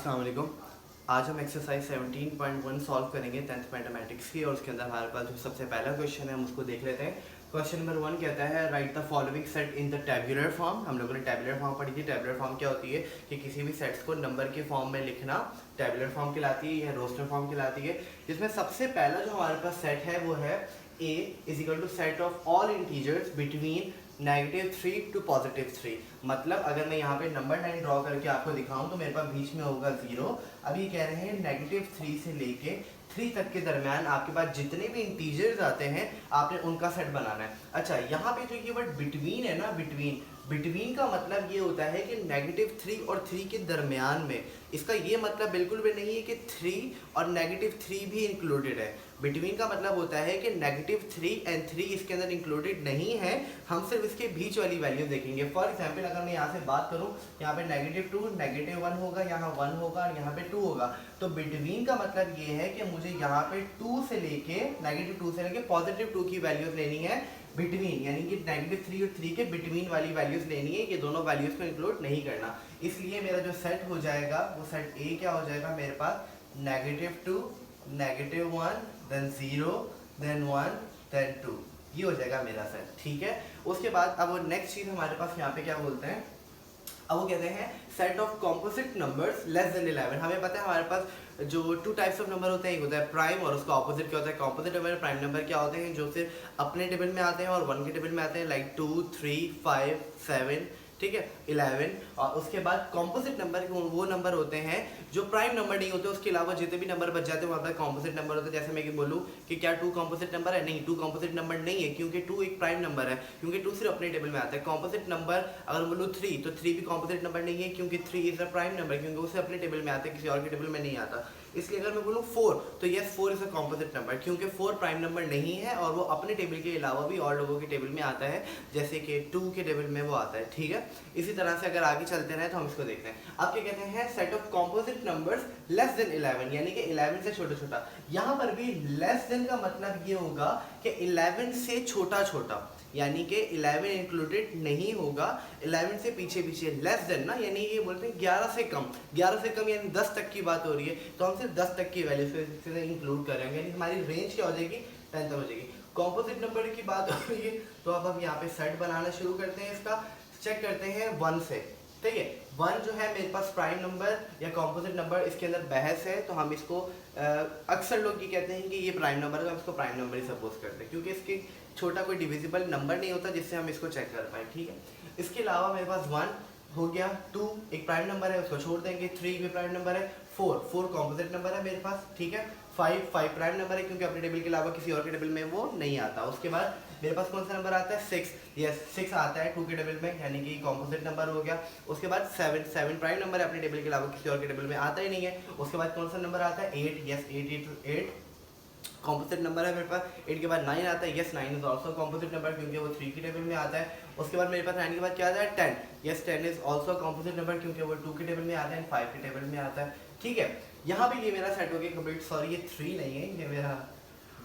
अस्सलाम वालेकुम। आज हम एक्सरसाइज 17.1 सॉल्व करेंगे 10th मैथमेटिक्स की, और उसके अंदर हमारे पास जो सबसे पहला क्वेश्चन है हम उसको देख लेते हैं। क्वेश्चन नंबर 1 कहता है right the following set in the tabular form. हम लोगों ने टेबुलर फॉर्म पढ़ी थी। टेबुलर फॉर्म क्या होती है कि किसी भी सेट्स को नंबर के फॉर्म में लिखना टेबुलर फॉर्म कहलाती है या रोस्टर फॉर्म कहलाती है। जिसमें सबसे पहला जो हमारे पास सेट है वो है a is equal to set of all integers between -3 to +3। मतलब अगर मैं यहाँ पे नंबर लाइन ड्रॉ करके आपको दिखाऊं तो मेरे पास बीच में होगा 0। अब ये कह रहे हैं -3 से लेके 3 तक के दरमियान आपके पास जितने भी इंटीजर्स आते हैं आपने उनका सेट बनाना है। अच्छा, यहाँ पे जो ये वर्ड बिटवीन है ना, बिटवीन का मतलब ये होता है कि -3 और 3 के दरमियान में। इसका ये मतलब बिल्कुल भी नहीं है कि 3 और -3 भी इंक्लूडेड है। बिटवीन का मतलब होता है कि -3 और 3 इसके अंदर इंक्लूडेड नहीं है, हम सिर्फ इसके बीच वाली वैल्यू देखेंगे। फॉर एग्जांपल अगर मैं यहाँ से बात करूँ, यहाँ पे -2 -1 होगा, यहाँ 1 होगा और यहाँ पे 2 होगा। तो बिटवीन का मतलब ये है कि मुझे यहाँ पे 2 से लेके -2 से लेके +2 की वैल्यूज लेनी है बिटवीन, यानी कि -3 और 3 के बिटवीन वाली वैल्यूज लेनी है। ये दोनों वैल्यूज को इंक्लूड नहीं करना। इसलिए मेरा जो सेट हो जाएगा वो सेट ए क्या हो जाएगा मेरे पास, -2 -1 then 0 then 1 then 2। ये हो जाएगा मेरा सेट, ठीक है। उसके बाद अब वो नेक्स्ट चीज हमारे पास यहाँ पे क्या बोलते हैं, अब वो कहते हैं set of composite numbers less than 11। हमें पता है हमारे पास जो 2 टाइप्स ऑफ नंबर होते हैं, एक होता है प्राइम और उसका ऑपोजिट क्या होता है कॉम्पोजिट नंबर। प्राइम नंबर क्या होते हैं जो सिर्फ अपने टेबल में आते हैं और 1 के टेबल में आते हैं, लाइक 2 3 5 7, ठीक है, 11। और उसके बाद कॉम्पोजिट नंबर वो नंबर होते हैं जो प्राइम नंबर नहीं होते, उसके अलावा जितने भी नंबर बच जाते हैं वहाँ पर कॉम्पोजिट नंबर होते हैं। जैसे मैं बोलूँ कि क्या 2 कॉम्पोजिट नंबर है, नहीं 2 कॉम्पोजिट नंबर नहीं है, क्योंकि 2 एक प्राइम नंबर है, क्योंकि 2 सिर्फ अपने टेबल में आता है। कॉम्पोजिट नंबर अगर बोलूँ 3 तो 3 भी कॉम्पोजिट नंबर नहीं है, क्योंकि 3 इज अ प्राइम नंबर, क्योंकि उसे अपने टेबल में आता है, किसी और के टेबल में नहीं आता। इसलिए अगर मैं बोलूँ 4 तो yes 4 is a composite number, क्योंकि 4 प्राइम नंबर नहीं है और वो अपने टेबल के अलावा भी और लोगों के टेबल में आता है, जैसे कि 2 के टेबल में वो आता है, ठीक है। इसी तरह से अगर आगे चलते रहे तो हम इसको देखते हैं। अब क्या कहते हैं set of composite numbers less than 11, यानी कि 11 से छोटा छोटा। यहाँ पर भी लेस देन का मतलब ये होगा कि 11 से छोटा छोटा, यानी कि 11 इंक्लूडेड नहीं होगा, 11 से पीछे पीछे। लेस देन ना, यानी ये बोलते हैं 11 से कम, 11 से कम यानी 10 तक की बात हो रही है, तो हम सिर्फ 10 तक की वैल्यू से इंक्लूड करेंगे, यानी हमारी रेंज क्या हो जाएगी 10 तक हो जाएगी। कॉम्पोजिट नंबर की बात हो रही है तो अब हम यहाँ पे सेट बनाना शुरू करते हैं। इसका चेक करते हैं 1 से, ठीक है। 1 जो है मेरे पास प्राइम नंबर या कॉम्पोजिट नंबर, इसके अंदर बहस है, तो हम इसको अक्सर लोग ये कहते हैं कि ये प्राइम नंबर है, तो हम इसको प्राइम नंबर ही सपोज करते हैं, क्योंकि इसके छोटा कोई डिविजिबल नंबर नहीं होता जिससे हम इसको चेक कर पाए, ठीक है। इसके अलावा मेरे पास 1 हो गया, 2 एक प्राइम नंबर है, उसको छोड़ देंगे, 3 भी प्राइम नंबर है, 4 कॉम्पोजिट नंबर है मेरे पास, ठीक है। 5 प्राइम नंबर है, क्योंकि अपने टेबल के अलावा किसी और के टेबल में वो नहीं आता। उसके बाद मेरे पास कौन सा नंबर आता है 6, यस 6 आता है 2 के टेबल में, यानी कि कॉम्पोजिट नंबर हो गया। उसके बाद 7 प्राइम नंबर है, अपने टेबल के अलावा किसी और के टेबल में आता ही नहीं है। उसके बाद कौन सा नंबर आता है 8, यस 8 कॉम्पोजिट नंबर है मेरे पास। 8 के बाद 9 आता है, yes 9 is also composite number, क्योंकि वो 3 के टेबल में आता है। उसके बाद मेरे पास 9 के बाद क्या आता है 10, yes 10 is also composite number, क्योंकि वो 2 के टेबल में आता है, 5 के टेबल में आता है, ठीक है। यहाँ पे ये मेरा सेट हो गया कंप्लीट। सॉरी ये 3 नहीं है, ये मेरा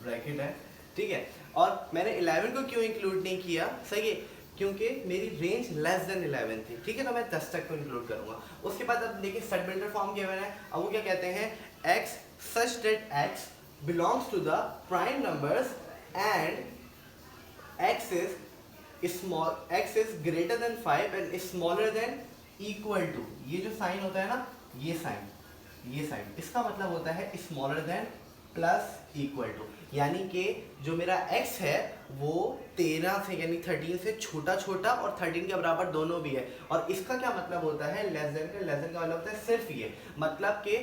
ब्रैकेट है, ठीक है। और मैंने 11 को क्यों इंक्लूड नहीं किया, सही है, क्योंकि मेरी रेंज लेस देन 11 थी, ठीक है, तो मैं 10 तक को इंक्लूड करूंगा। उसके बाद अब देखिए सेट बिल्डर फॉर्म क्या है, अब वो क्या कहते हैं x such that x belongs to the prime numbers and x is greater than 5 and is smaller than equal to। ये जो साइन होता है ना, ये साइन इसका मतलब होता है smaller than plus equal to, यानी कि जो मेरा x है वो 13 से यानी 13 से छोटा छोटा और 13 के बराबर दोनों भी है। और इसका क्या मतलब होता है लेस देन का मतलब होता है सिर्फ ये, मतलब कि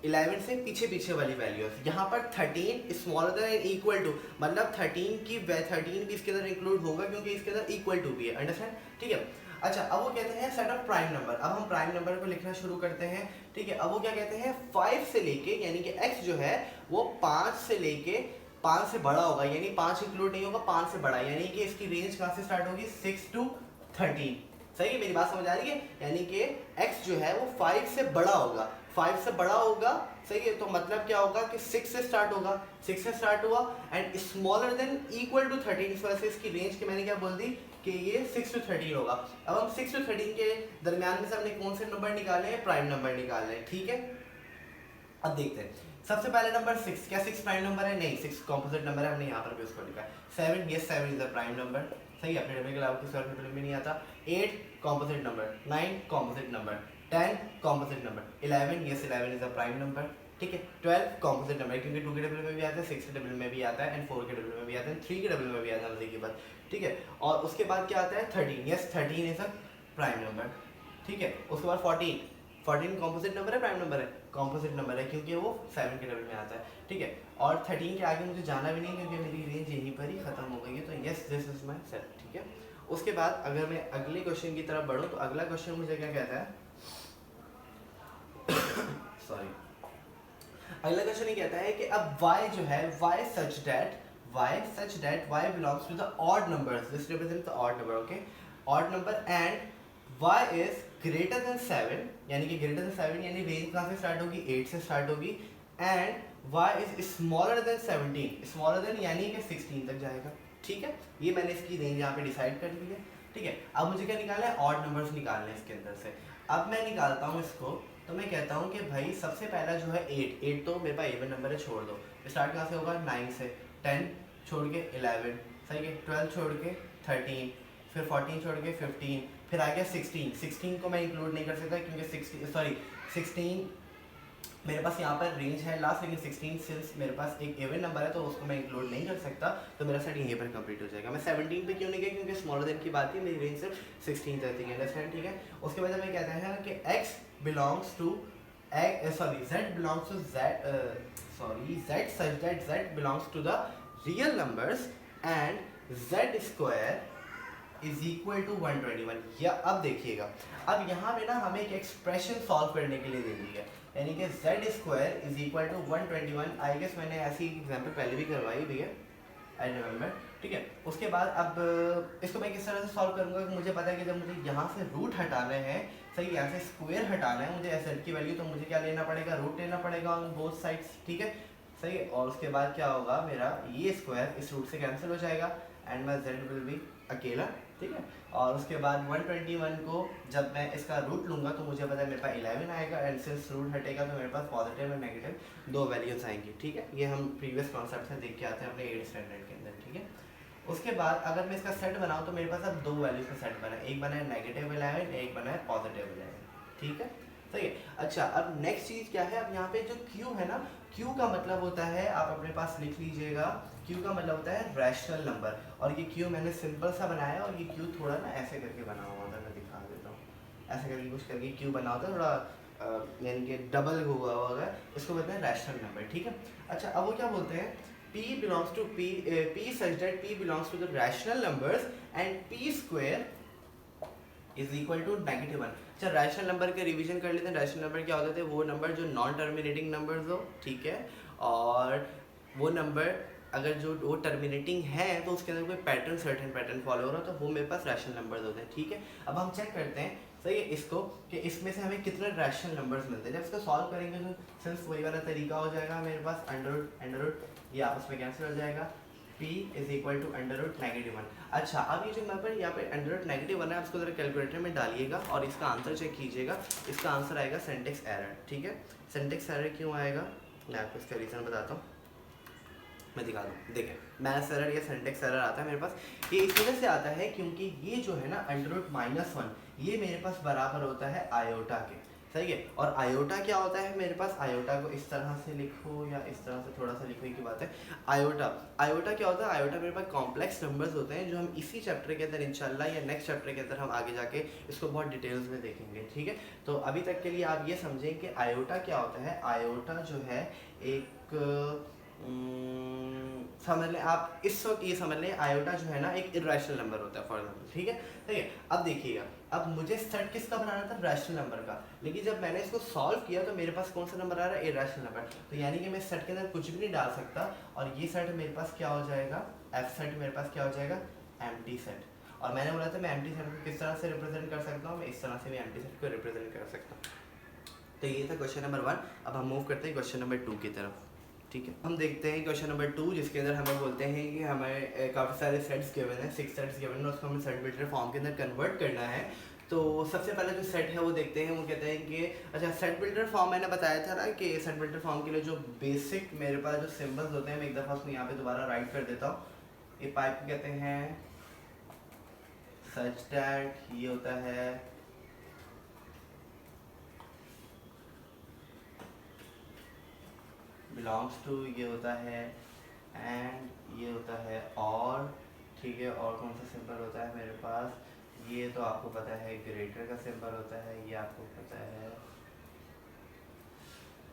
11 से पीछे पीछे वाली वैल्यूज। यहाँ पर 13 smaller than and equal to, मतलब 13 भी इसके अंदर इंक्लूड होगा, क्योंकि इसके अंदर इक्वल टू भी है, अंडरस्टैंड, ठीक है। अच्छा, अब वो कहते हैं सेट ऑफ प्राइम नंबर। अब हम प्राइम नंबर को लिखना शुरू करते हैं, ठीक है। अब वो क्या कहते हैं 5 से लेके, यानी कि x जो है वो 5 से लेके 5 से बड़ा होगा, यानी 5 इंक्लूड नहीं होगा, 5 से बड़ा, यानी कि इसकी रेंज कहाँ से स्टार्ट होगी 6 to 13। सही है, मेरी बात समझ आ रही है, यानी कि x जो है वो 5 से बड़ा होगा, 5 से बड़ा होगा, सही है। तो मतलब क्या होगा कि 6 से स्टार्ट होगा, 6 से स्टार्ट हुआ and smaller than equal to 13, इस वजह से इसकी रेंज की मैंने क्या बोल दी कि ये 6 to 13 होगा। अब हम 6 to 13 के दरमियान में से हमने कौन से नंबर निकाले हैं, प्राइम नंबर निकालने हैं, ठीक है। अब देखते हैं, सबसे पहले नंबर 6, क्या 6 प्राइम नंबर है? नहीं, 6 कॉम्पोजिट नंबर है, हमने यहाँ पर भी उसको लिखा है। 7, yes 7 is a prime number, सही है, अपने नंबर के अलावा किसी और नंबर में नहीं आता। 8 composite number, 9 composite number, 10 composite number, 11, yes 11 is a prime number, ठीक है। 12 कॉम्पोजिट नंबर, क्योंकि 2 के डबल में भी आता है, 6 के डबल में भी आता है, एंड 4 के डबल में भी आता है, 3 के डबल में भी आता है, मजे की बात, ठीक है। और उसके बाद क्या आता है? 13, yes 13 is a prime number, ठीक है। उसके बाद 14 कॉम्पोजिट नंबर है, प्राइम नंबर है? कॉम्पोजिट नंबर है, क्योंकि वो 7 के डबल में आता है, ठीक है। और 13 के आगे मुझे जाना भी नहीं, क्योंकि मेरी रेंज यहीं पर ही खत्म हो गई है, तो yes this is my set, ठीक है। उसके बाद अगर मैं अगले क्वेश्चन की तरफ बढ़ूँ, तो अगला क्वेश्चन मुझे क्या कहता है सॉरी, अगला क्वेश्चन ये कहता है कि अब y जो है, y such that y belongs to the odd numbers, this represents the odd number, okay, odd number, and y is greater than 7, यानी कि greater than 7 यानी रेंज कहाँ से स्टार्ट होगी? 8 से स्टार्ट होगी, and y is smaller than 17, smaller than यानी कि 16 तक जाएगा, ठीक है। ये मैंने इसकी रेंज यहाँ पे डिसाइड कर ली है, ठीक है। अब मुझे क्या निकालना है? ऑड नंबर्स निकालने हैं इसके अंदर से। अब मैं निकालता हूँ इसको, तो मैं कहता हूँ कि भाई सबसे पहला जो है 8 तो मेरे पास इवन नंबर है, छोड़ दो। स्टार्ट कहाँ से होगा? 9 से, 10 छोड़ के 11, सही है, 12 छोड़ के 13, फिर 14 छोड़ के 15, फिर आ गया 16 को मैं इंक्लूड नहीं कर सकता, क्योंकि 16 मेरे पास यहाँ पर रेंज है लास्ट, लेकिन 16 सिंस मेरे पास एक इवन नंबर है तो उसको मैं इंक्लूड नहीं कर सकता, तो मेरा सेट यहीं पर कंप्लीट हो जाएगा। मैं 17 पे क्यों नहीं गया? क्योंकि स्मॉलर देन की बात है, मेरी रेंज सिर्फ 16 तक थी, अंडरस्टैंड, ठीक है। उसके बाद हमें कहते हैं कि x belongs to z belongs to z such that z belongs to the real numbers and z square is equal to 121। या अब देखिएगा, अब यहाँ पे ना हमें एक एक्सप्रेशन सॉल्व करने के लिए दे दी है, यानी कि z square is equal to 121। I guess मैंने ऐसी एग्जांपल पहले भी करवाई भी है, आई रिमेंबर, ठीक है। उसके बाद अब इसको मैं किस तरह से सॉल्व करूँगा कि मुझे पता है कि जब मुझे यहाँ से रूट हटाने हैं, सही, यहाँ से स्क्वायर हटाना है मुझे z की वैल्यू, तो मुझे क्या लेना पड़ेगा? रूट लेना पड़ेगा ऑन बोथ साइड्स, ठीक है, सही है। और उसके बाद क्या होगा, मेरा ये स्क्वायर इस रूट से कैंसिल हो जाएगा, and my z will be अकेला, ठीक है। और उसके बाद 121 को जब मैं इसका रूट लूँगा तो मुझे पता है मेरे पास 11 आएगा, एंड सिंस रूट हटेगा तो मेरे पास पॉजिटिव और नेगेटिव 2 वैल्यूज आएंगी, ठीक है। ये हम प्रीवियस कॉन्सेप्ट से देख के आते हैं अपने 8th स्टैंडर्ड के अंदर, ठीक है। उसके बाद अगर मैं इसका सेट बनाऊँ तो मेरे पास अब 2 वैल्यूज का सेट बना है, एक बना है नेगेटिव 11, एक बना है पॉजिटिव 11, ठीक है, सही है। अच्छा, अब नेक्स्ट चीज़ क्या है, अब यहाँ पे जो Q है ना, Q का मतलब होता है, आप अपने पास लिख लीजिएगा, Q का मतलब होता है रैशनल नंबर, और ये Q मैंने सिंपल सा बनाया, और ये Q थोड़ा ना ऐसे करके बना हुआ था, मैं दिखा देता हूँ, ऐसे करके कुछ करके Q बना होता है थोड़ा, यानी कि डबल हुआ होगा, इसको बोलते हैं रैशनल नंबर, ठीक है। अच्छा, अब वो क्या बोलते हैं, P belongs to P such that P belongs to the rational numbers and P square is equal to -1। अच्छा, रैशनल नंबर के रिवीजन कर लेते हैं। रैशनल नंबर क्या होते थे? वो नंबर जो नॉन टर्मिनेटिंग नंबर्स हो, ठीक है, और वो नंबर अगर जो वो टर्मिनेटिंग है तो उसके अंदर कोई पैटर्न, सर्टेन पैटर्न फॉलो हो रहा है, तो वो मेरे पास रैशनल नंबर्स होते हैं, ठीक है। अब हम चेक करते हैं, सही है, इसको कि इसमें से हमें कितने रैशनल नंबर्स मिलते हैं। जब इसको सॉल्व करेंगे तो सिर्फ वही वाला तरीका हो जाएगा, मेरे पास अंडर रूट ये आपस में कैंसिल हो जाएगा, p is equal to under root -1। अच्छा, अब ये जो नंबर यहाँ पे अंडर रूट -1 है, आप इसको जरा कैलकुलेटर में डालिएगा और इसका आंसर चेक कीजिएगा। इसका आंसर आएगा सिंटेक्स एरर, ठीक है। सिंटेक्स एरर क्यों आएगा, मैं आपको इसका रीज़न बताता हूँ, मैं दिखा दूँ। देखें, मैथ्स एरर या सिंटेक्स एरर आता है मेरे पास, ये इस वजह से आता है क्योंकि ये जो है ना अंडर रूट -1, ये मेरे पास बराबर होता है आयोटा के, सही है। और आयोटा क्या होता है मेरे पास, आयोटा को इस तरह से लिखो या इस तरह से थोड़ा सा लिखो की बात है। आयोटा क्या होता है, आयोटा मेरे पास कॉम्प्लेक्स नंबर्स होते हैं, जो हम इसी चैप्टर के अंदर इंशाल्लाह या नेक्स्ट चैप्टर के अंदर हम आगे जाके इसको बहुत डिटेल्स में देखेंगे, ठीक है। तो अभी तक के लिए आप ये समझें कि आयोटा क्या होता है। आयोटा जो है एक समझ लें आप इस वक्त, ये समझ लें आयोटा जो है ना एक इरेशनल नंबर होता है फॉर एग्जाम्पल, ठीक है, ठीक है। अब देखिएगा, अब मुझे सेट किसका बनाना था, रैशनल नंबर का, लेकिन जब मैंने इसको सॉल्व किया तो मेरे पास कौन सा नंबर आ रहा है, इरेशनल नंबर। तो यानी कि मैं सेट के अंदर कुछ भी नहीं डाल सकता, और ये सेट मेरे पास क्या हो जाएगा, एफ सेट मेरे पास क्या हो जाएगा, एम्प्टी सेट। और मैंने बोला था मैं एम्प्टी सेट को किस तरह से रिप्रेजेंट कर सकता हूँ, मैं इस तरह से भी एम्प्टी सेट को रिप्रेजेंट कर सकता हूँ। तो ये था क्वेश्चन नंबर 1। अब हम मूव करते हैं क्वेश्चन नंबर 2 की तरफ। ठीक है, हम देखते हैं क्वेश्चन नंबर 2 जिसके अंदर हमें बोलते हैं कि हमें काफ़ी सारे सेट्स गिवन हैं, 6 सेट्स गिवन है, उसको हमें सेट बिल्डर फॉर्म के अंदर कन्वर्ट करना है। तो सबसे पहले जो सेट है वो देखते हैं। वो कहते हैं कि अच्छा सेट बिल्डर फॉर्म मैंने बताया था ना कि सेट बिल्डर फॉर्म के लिए जो बेसिक मेरे पास जो सिंबल्स होते हैं, मैं एक दफ़ा उसको यहाँ पे दोबारा राइट कर देता हूँ। ये पाइप कहते हैं सच दैट, ये होता है बिलोंग्स टू, ये होता है एंड, ये होता है और, ठीक है। और कौन सा सिंबल होता है मेरे पास, ये तो आपको पता है ग्रेटर का सिंबल होता है, ये आपको पता है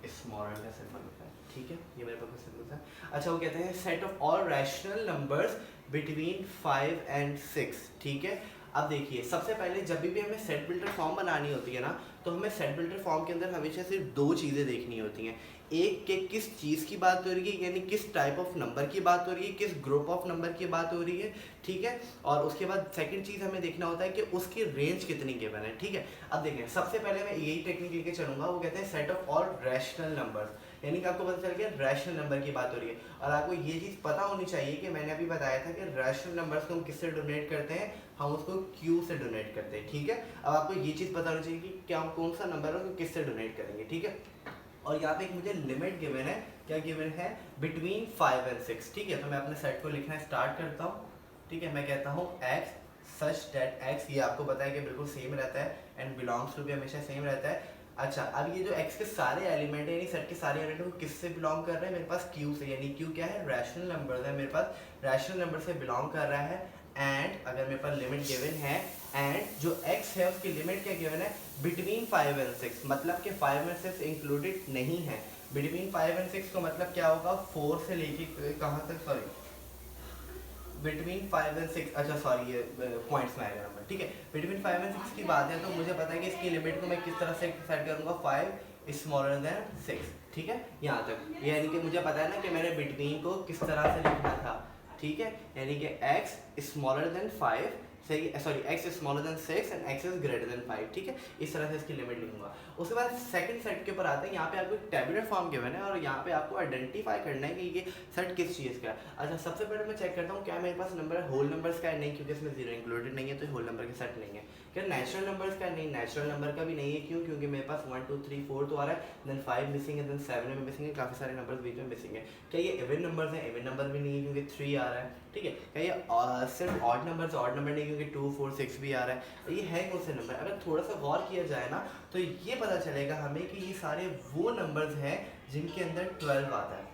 स्मॉलर का सिंबल होता है, ठीक है। ये मेरे पास सिंबल होता है। अच्छा वो कहते हैं set of all rational numbers between 5 and 6, ठीक है। अब देखिए सबसे पहले जब भी हमें सेट बिल्डर फॉर्म बनानी होती है ना, तो हमें सेट बिल्डर फॉर्म के अंदर हमेशा सिर्फ दो चीज़ें देखनी होती हैं। एक के किस चीज़ की बात हो रही है, यानी किस टाइप ऑफ नंबर की बात हो रही है, किस ग्रुप ऑफ नंबर की बात हो रही है, ठीक है। और उसके बाद सेकंड चीज़ हमें देखना होता है कि उसकी रेंज कितनी गिवन है, ठीक है। अब देखें सबसे पहले मैं यही टेक्निक लेके चलूँगा। वो कहते हैं set of all rational numbers, यानी कि आपको पता चल गया रैशनल नंबर की बात हो रही है। और आपको ये चीज़ पता होनी चाहिए कि मैंने अभी बताया था कि रैशनल नंबर्स को हम किससे डोनेट करते हैं, हम उसको क्यू से डोनेट करते हैं, ठीक है। अब आपको ये चीज़ पता होनी चाहिए कि क्या कौन सा नंबर है उसको किससे डोनेट करेंगे, ठीक है। और यहाँ पे एक मुझे लिमिट गिवन है, क्या गिवन है, बिटवीन 5 and 6, ठीक है। तो मैं अपने सेट को लिखना स्टार्ट करता हूँ, ठीक है। मैं कहता हूँ x सच दैट x, ये आपको पता है कि बिल्कुल सेम रहता है, एंड बिलोंग्स टू भी हमेशा सेम रहता है। अच्छा अब ये जो x के सारे एलिमेंट है, यानी सेट के सारे एलिमेंट वो किससे बिलोंग कर रहे हैं, मेरे पास q से, यानी q क्या है, रैशनल नंबर है, मेरे पास रैशनल नंबर से बिलोंग कर रहा है। एंड अगर मेरे पास लिमिट गिवन है, एंड जो x है उसकी लिमिट क्या गिवन है, बिटवीन 5 and 6, मतलब कि 5 and 6 इंक्लूडेड नहीं है। बिटवीन 5 and 6 का मतलब क्या होगा, 4 से लेके कहाँ तक, सॉरी बिटवीन 5 and 6, अच्छा सॉरी ये पॉइंट्स में आएगा नंबर, ठीक है। बिटवीन 5 and 6 की बात है तो मुझे पता है कि इसकी लिमिट को मैं किस तरह से सेट करूँगा, 5 स्मॉलर देन 6, ठीक है, यहाँ तक। यानी कि मुझे पता है ना कि मैंने बिटवीन को किस तरह से लिखना था, ठीक है। यानी कि x स्मॉलर देन 5, सही, sorry x smaller then 6 and x is greater than 5, ठीक है। इस तरह से इसकी लिमिट लिखूंगा। उसके बाद सेकंड सेट के ऊपर आते हैं। यहाँ पे आपको एक टेबुलर फॉर्म गिवन है और यहाँ पे आपको आइडेंटिफाई करना है कि ये सेट किस चीज़ का है। अच्छा सबसे पहले मैं चेक करता हूँ क्या मेरे पास नंबर होल नंबर्स का है, नहीं, क्योंकि इसमें जीरो इंक्लूडेड नहीं है तो होल नंबर के सेट नहीं है। क्या नेचुरल नंबर्स का, नहीं, नेचुरल नंबर का भी नहीं है, क्यों, क्योंकि मेरे पास 1 2 3 4 तो आ रहा है, देन 5 मिसिंग है, देन 7 में मिसिंग है, काफ़ी सारे नंबर्स बीच में मिसिंग है। क्या ये इवन नंबर्स हैं, इवन नंबर भी नहीं है क्योंकि 3 आ रहा है, ठीक है। क्या ये सिर्फ ऑड नंबर से, ऑड नंबर नहीं क्योंकि 2 4 6 भी आ रहा है। ये है कौन से नंबर, अगर थोड़ा सा गौर किया जाए ना तो ये पता चलेगा हमें कि ये सारे वो नंबर्स हैं जिनके अंदर 12 आता है,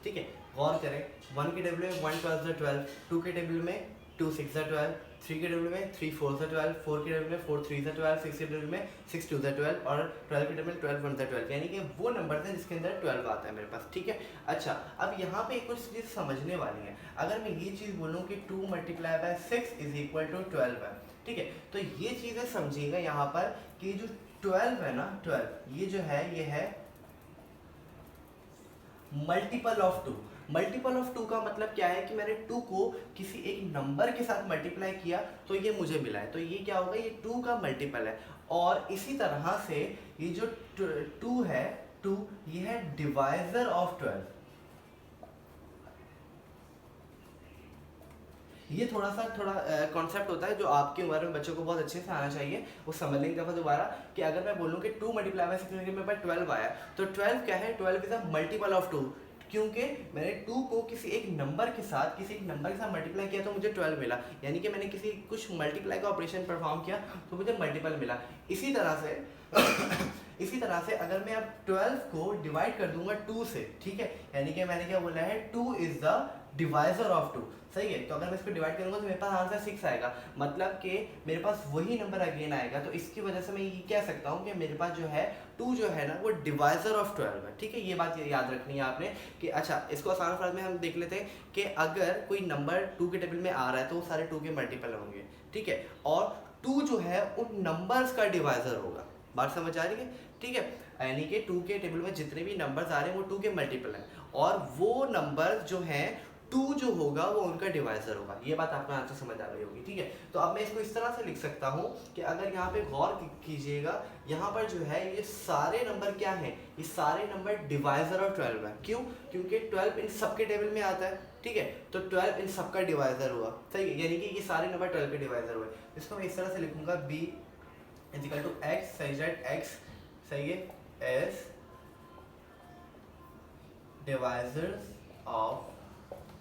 ठीक है। गौर करें, 1 के टेबल में 1 12 12, 2 के टेबल में 2 6 12, 3 के टेबल में 3 4 12, 4 के टेबल में 4 3 12, 6 के टेबल में 6 2 12 और 12 के टेबल में 12 1 12, यानी कि वो नंबर हैं जिसके अंदर 12 आता है मेरे पास, ठीक है। अच्छा अब यहाँ पे कुछ चीज़ समझने वाली है। अगर मैं ये चीज़ बोलूँ कि 2 × 6 = 12 है, ठीक है, तो ये चीज़ें समझिएगा यहाँ पर कि जो 12 है ना, 12 ये जो है ये है मल्टीपल ऑफ 2। मल्टीपल ऑफ 2 का मतलब क्या है कि मैंने 2 को किसी एक नंबर के साथ मल्टीप्लाई किया तो ये मुझे मिला है, तो ये क्या होगा, ये 2 का मल्टीपल है। और इसी तरह से ये जो 2 है, 2 ये है डिवाइजर ऑफ 12। ये थोड़ा कॉन्सेप्ट होता है जो आपकी उम्र में बच्चों को बहुत अच्छे से आना चाहिए। वो समझ लेंगे दफ़ा दोबारा कि अगर मैं बोलूँ कि 2 × 6 मेरे पास 12 आया, तो 12 क्या है, 12 इज अ मल्टीपल ऑफ 2, क्योंकि मैंने 2 को किसी एक नंबर के साथ मल्टीप्लाई किया तो मुझे 12 मिला, यानी कि मैंने कुछ मल्टीप्लाई का ऑपरेशन परफॉर्म किया तो मुझे मल्टीपल मिला। इसी तरह से अगर मैं अब 12 को डिवाइड कर दूंगा 2 से, ठीक है, यानी कि मैंने क्या बोला है, 2 इज द डिवाइजर ऑफ 2, सही है। तो अगर मैं इसको डिवाइड करूंगा तो मेरे पास आंसर 6 आएगा, मतलब कि मेरे पास वही नंबर अगेन आएगा। तो इसकी वजह से मैं ये कह सकता हूँ कि मेरे पास जो है 2 जो है ना वो डिवाइजर ऑफ 12 है, ठीक है। ये बात याद रखनी है आपने कि अच्छा इसको आसान फॉर्म में हम देख लेते हैं कि अगर कोई नंबर 2 के टेबल में आ रहा है तो वो सारे 2 के मल्टीपल होंगे, ठीक है, और 2 जो है उन नंबर्स का डिवाइजर होगा। बात समझ आ रही है, ठीक है। यानी कि 2 के टेबल में जितने भी नंबर्स आ रहे हैं वो 2 के मल्टीपल हैं, और वो नंबर जो हैं 2 जो होगा वो उनका डिवाइजर होगा। ये बात आपको आंसर समझ आ रही होगी, ठीक है। तो अब मैं इसको इस तरह से लिख सकता हूँ कि अगर यहाँ पे गौर कीजिएगा, यहाँ पर जो है ये सारे नंबर क्या हैं, ये सारे नंबर डिवाइजर और 12 है। क्यों? क्योंकि 12 इन सबके टेबल में आता है, ठीक है। तो 12 इन सबका डिवाइजर हुआ, सही है, यानी कि ये सारे नंबर 12 के डिवाइजर हुए। इसको मैं इस तरह से लिखूंगा b इजिकल टू एक्स, सही है, एक्स, सही है, एस डिवाइजर्स ऑफ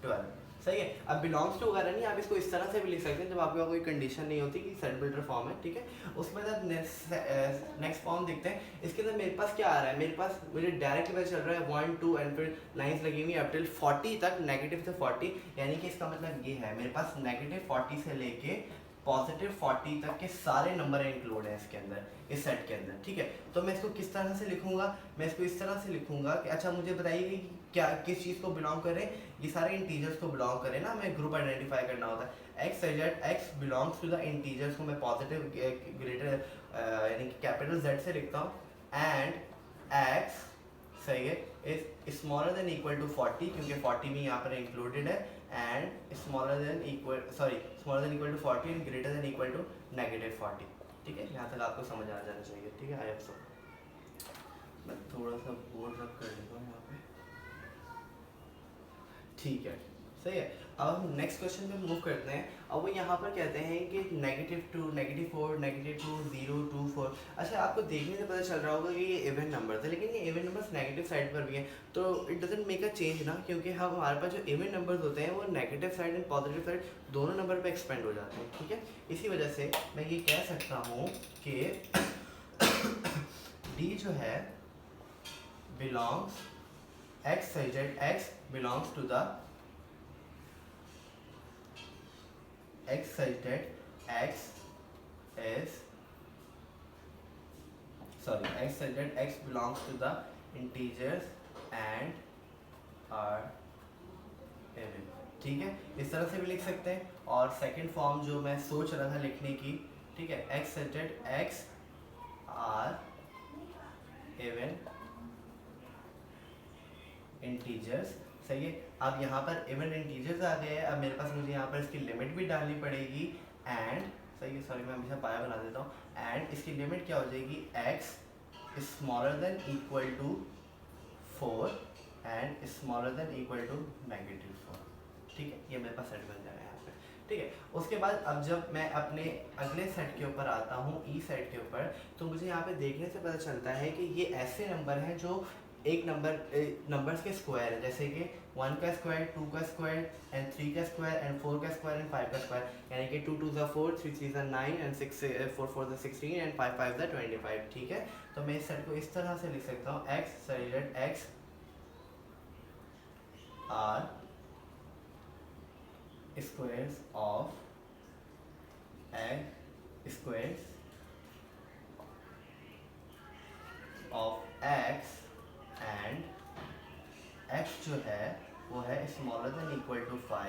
12, सही है। अब बिलोंग्स टू वगैरह नहीं, आप इसको इस तरह से भी लिख सकते हैं जब आपके पास कोई कंडीशन नहीं होती कि सेट बिल्डर फॉर्म है, ठीक है। उसके बाद आप नेक्स्ट फॉर्म देखते हैं। इसके अंदर मेरे पास क्या आ रहा है, मेरे पास मुझे डायरेक्ट पता चल रहा है 1 2 एंड फिर लाइंस लगी हुई अप टिल 40 तक, नेगेटिव से 40, यानी कि इसका मतलब ये है मेरे पास नेगेटिव 40 से लेके पॉजिटिव 40 तक के सारे नंबर इंक्लूड हैं इसके अंदर, इस सेट के अंदर, ठीक है। तो मैं इसको किस तरह से लिखूंगा, मैं इसको इस तरह से लिखूंगा कि अच्छा मुझे बताइए कि क्या किस चीज़ को बिलोंग करें, ये सारे इंटीजर्स को बिलोंग करें ना, हमें ग्रुप आइडेंटिफाई करना होता है। X Z X belongs to the integers को मैं पॉजिटिव ग्रेटर यानी कि कैपिटल जेड से लिखता हूँ, एंड एक्स, सही है, is smaller than equal to 40, क्योंकि 40 भी यहाँ पर इंक्लूडेड है, and smaller than equal to 40 and greater than equal to negative 40, ठीक है। यहाँ तक आपको समझ आ जाना चाहिए, ठीक है। I hope so. मैं थोड़ा सा बोर्ड रख कर लेता हूँ यहाँ पे, ठीक है, सही है। अब हम नेक्स्ट क्वेश्चन पे मूव करते हैं। अब वो यहाँ पर कहते हैं कि -2, -4, -2, 0, 2, 4। अच्छा, आपको देखने से पता चल रहा होगा कि ये इवन नंबर है, लेकिन ये इवन नंबर्स नेगेटिव साइड पर भी हैं, तो it doesn't make a change ना, क्योंकि हम हमारे पास जो इवन नंबर्स होते हैं वो negative side and positive side दोनों नंबर पर एक्सपेंड हो जाते हैं, ठीक है। इसी वजह से मैं ये कह सकता हूँ कि डी जो है belongs X Z X belongs to the x such that x belongs to the integers and are even, ठीक है। इस तरह से भी लिख सकते हैं। और सेकंड फॉर्म जो मैं सोच रहा था लिखने की, ठीक है, x such that x are even integers, सही है। अब यहाँ पर इवन इंटीजर्स आ गए हैं, अब मेरे पास मुझे यहाँ पर इसकी लिमिट भी डालनी पड़ेगी, एंड सही है, सॉरी मैं हमेशा पाया बना देता हूँ, एंड इसकी लिमिट क्या हो जाएगी, x smaller than equal to 4 and smaller than equal to -4, ठीक है। ये मेरे पास सेट बन जाएगा यहाँ पे, ठीक है। उसके बाद अब जब मैं अपने अगले सेट के ऊपर आता हूँ, ई सेट के ऊपर, तो मुझे यहाँ पे देखने से पता चलता है कि ये ऐसे नंबर हैं जो एक नंबर्स के स्क्वायर है, जैसे कि 1 का स्क्वायर, 2 का स्क्वायर एंड 3 का स्क्वायर एंड 4 का स्क्वायर एंड 5 का स्क्वायर, यानी कि 2 2 ज़ा 4, 3 3 ज़ा 9 एंड 6 4 4 ज़ा 16 एंड 5 5 ज़ा 25, ठीक है। तो मैं इस सेट को इस तरह से लिख सकता हूँ, x are squares of squares of x and x जो है वो है smaller than equal to 5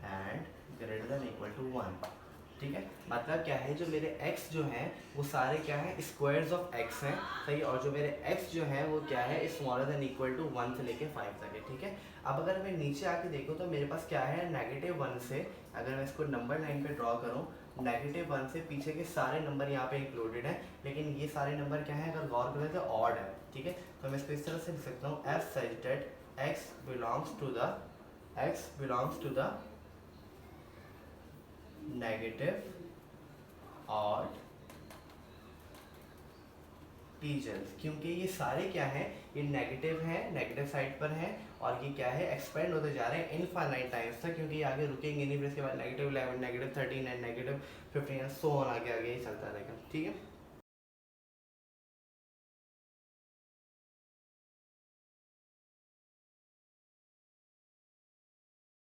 and greater than equal to 1, ठीक है। मतलब क्या है, जो मेरे x जो हैं वो सारे क्या है, स्क्वायर्स ऑफ x हैं, सही। और जो मेरे x जो है वो क्या है, स्मॉलर देन इक्वल टू 1 से लेके 5 तक है, ठीक है। अब अगर मैं नीचे आके देखूँ तो मेरे पास क्या है, -1 से, अगर मैं इसको नंबर लाइन पे ड्रॉ करूँ, -1 से पीछे के सारे नंबर यहाँ पे इंक्लूडेड हैं, लेकिन ये सारे नंबर क्या है, अगर गौर करें तो ऑड है, ठीक है। तो मैं इसको इस तरह से लिख सकता हूँ, f such that x belongs to the negative odd integers, क्योंकि ये सारे क्या हैं, ये नेगेटिव हैं, नेगेटिव साइड पर हैं, और ये क्या है, एक्सपेंड होते जा रहे हैं इनफाइनाइट टाइम्स तक, क्योंकि ये आगे रुकेंगे नहीं, फिर इसके बाद -11, -13 एंड -15 एंड -15 सो ऑन आगे आगे ही चलता रहेगा, ठीक है।